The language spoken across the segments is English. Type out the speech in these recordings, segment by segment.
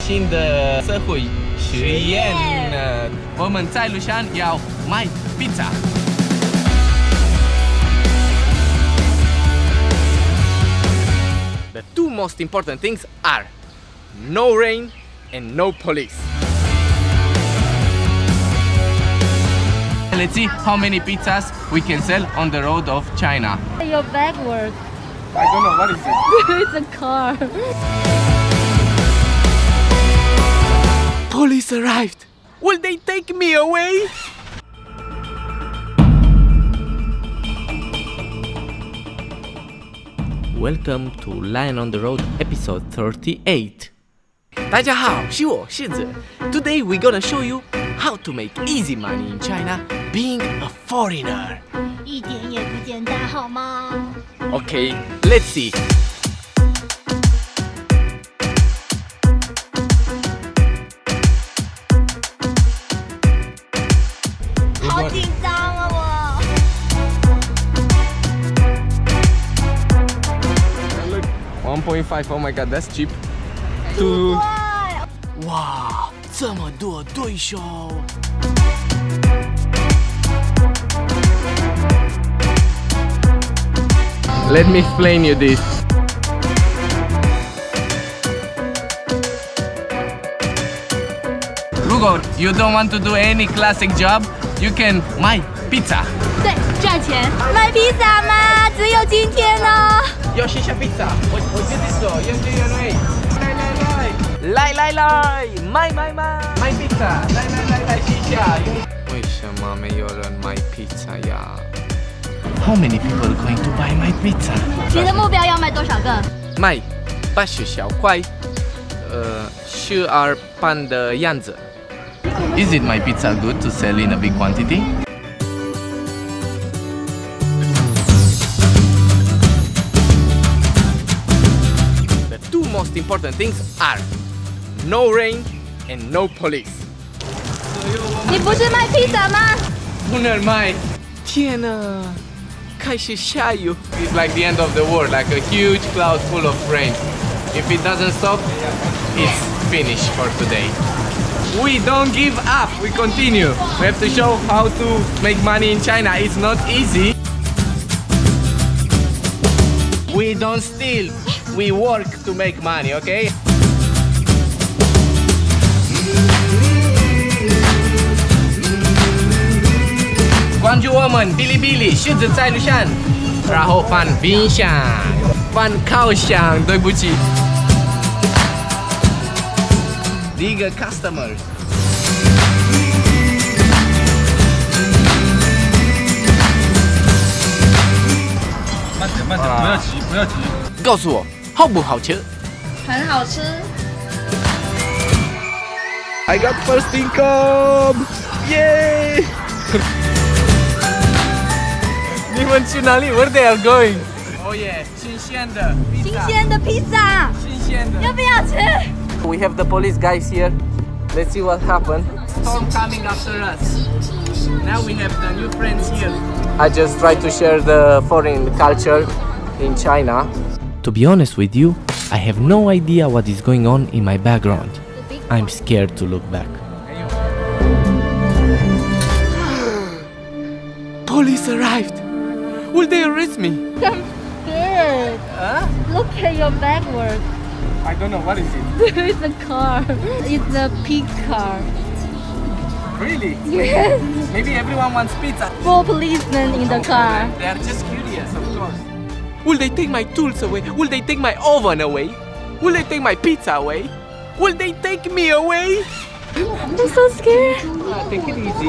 新的社会实验呢。我们在路上要买 pizza。The two most important things are no rain and no police. Let's see how many pizzas we can sell on the road of China. You're backward. I don't know, what is it? It's a car. Police arrived. Will they take me away? Welcome to Lion on the Road episode 38. 大家好，是我柿子。Today we're gonna show you how to make easy money in China being a foreigner. 一点也不简单，好吗？ Okay, let's see. 好紧张啊我。Look, 1.5. Oh my god, that's cheap. 哇，这么多对手。Let me explain you this. Google, you don't want to do any classic job, you can buy pizza. 对，赚钱。买披萨吗？只有今天哦。要试下 pizza， 我觉得说，来，买 pizza， 来试下。为什么没有人买 pizza 呀？ How many people are going to buy my pizza? 你的目标要卖多少个？卖80小块，12磅的样子。Is it my pizza good to sell in a big quantity? The two most important things are no rain and no police. 你不是卖披萨吗？不能卖！天哪！开始下雨。It's like the end of the world, like a huge cloud full of rain. If it doesn't stop, it's finished for today. We don't give up, we continue. We have to show how to make money in China. It's not easy. We don't steal, we work to make money, okay? 关注我们哔哩哔哩柿子在路上，然后放冰箱，放烤箱，对不起。第一个 customer。慢点，不要急。告诉我好不好吃？很好吃。I got first income! Yay! 你们去哪里 ？Where they are going? Oh yeah， 新鲜的披萨。新鲜的。要不要吃？ We have the police guys here. Let's see what happened. Storm coming after us. Now we have the new friends here. I just try to share the foreign culture in China. To be honest with you, I have no idea what is going on in my background. I'm scared to look back. Police arrived. Will they arrest me? I'm scared. Look at your backward. I don't know, what is it? It's a car. It's a pig car. Really? Yes. Maybe everyone wants pizza. 4 policemen in the car. They are just curious, of course. Will they take my tools away? Will they take my oven away? Will they take my pizza away? Will they take me away? I'm so scared. Take it easy.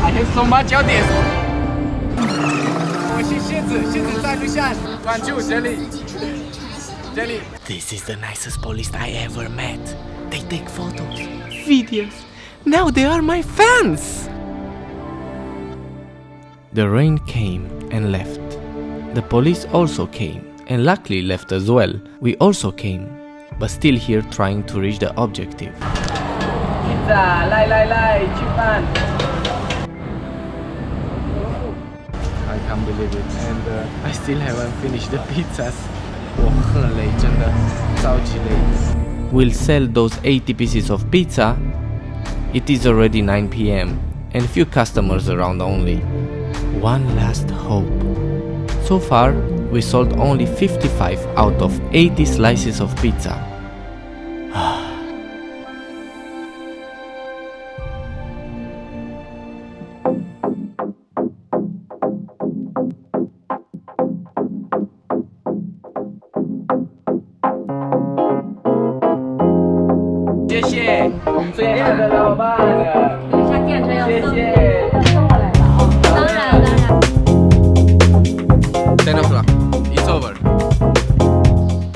I have so much of this. 我是柿子在路上，关注这里。This is the nicest police I ever met. They take photos, videos. Now they are my fans. The rain came and left. The police also came and luckily left as well. We also came. but still here trying to reach the objective. Pizza, lai, Chipan. I can't believe it, and I still haven't finished the pizzas. 我很累，真的超级累。We'll sell those 80 pieces of pizza. It is already 9 p.m. and few customers around only. One last hope. So far, we sold only 55 out of 80 slices of pizza.谢谢最爱的老板，等一下电车要送我来了哦。当然。10 o'clock. It's over.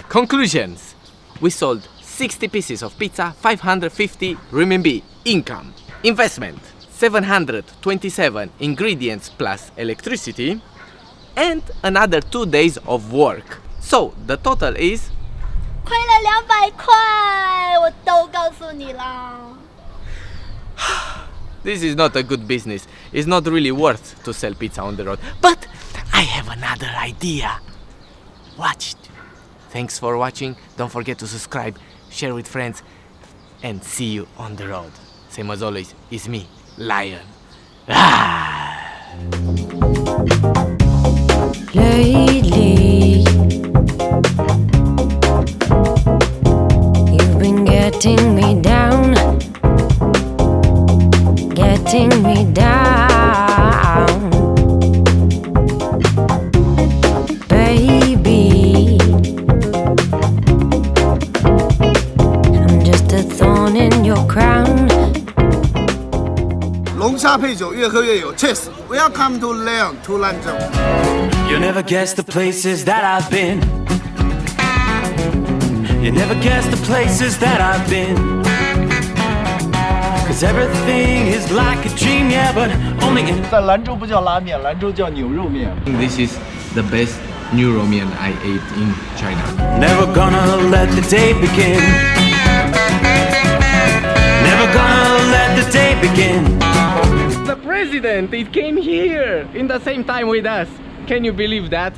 Conclusions. We sold 60 pieces of pizza, 550 renminbi income. Investment 727 ingredients plus electricity, and another 2 days of work. So the total is 亏了200块，我都告诉你啦。This is not a good business. It's not really worth to sell pizza on the road. But I have another idea. Watch it. Thanks for watching. Don't forget to subscribe, share with friends, and see you on the road. Same as always, it's me, Lion. Lately, you've been getting me down, getting me down, baby. I'm just a thorn in your crown. 龙虾配酒，越喝越有 Cheers! Welcome to Leon to Lanzhou. You'll never guess the places that I've been. You never guess the places that I've been. Cause everything is like a dream, yeah, but only in 在兰州不叫拉面，兰州叫牛肉面。 This is the best new ramen I ate in China. Never gonna let the day begin. Never gonna let the day begin. The president, it came here in the same time with us. Can you believe that?